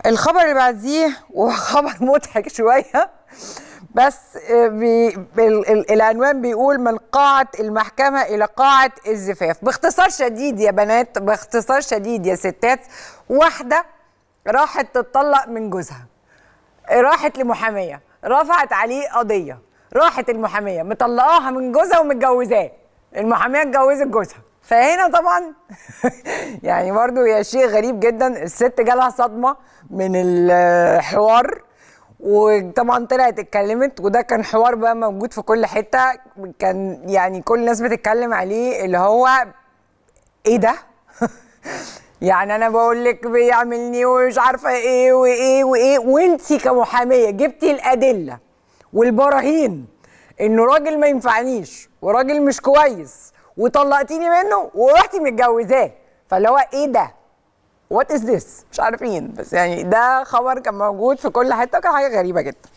الخبر اللي بعديه وخبر مضحك شويه. بس العنوان بيقول: من قاعة المحكمة إلى قاعة الزفاف. باختصار شديد يا بنات، باختصار شديد يا ستات، واحدة راحت تتطلق من جوزها، راحت لمحامية، رفعت عليه قضية، راحت المحامية مطلقاها من جوزها ومتجوزاه، المحامية اتجوزت جوزها. فهنا طبعا يعني برضو هي شيء غريب جدا. الست جالها صدمة من الحوار، وطبعا طلعت اتكلمت، وده كان حوار بقى موجود في كل حتة، كان يعني كل الناس بتتكلم عليه، اللي هو ايه ده؟ يعني انا بقول لك بيعملني ومش عارفه ايه وايه وايه، وانتي كمحاميه جبتي الادله والبراهين انه راجل ما ينفعنيش وراجل مش كويس وطلقتيني منه ورحتي متجوزاه. فاللي هو ايه ده؟ وات از ذس؟ مش عارفين. بس يعني ده خبر كان موجود في كل حته، كان حاجه غريبه جدا.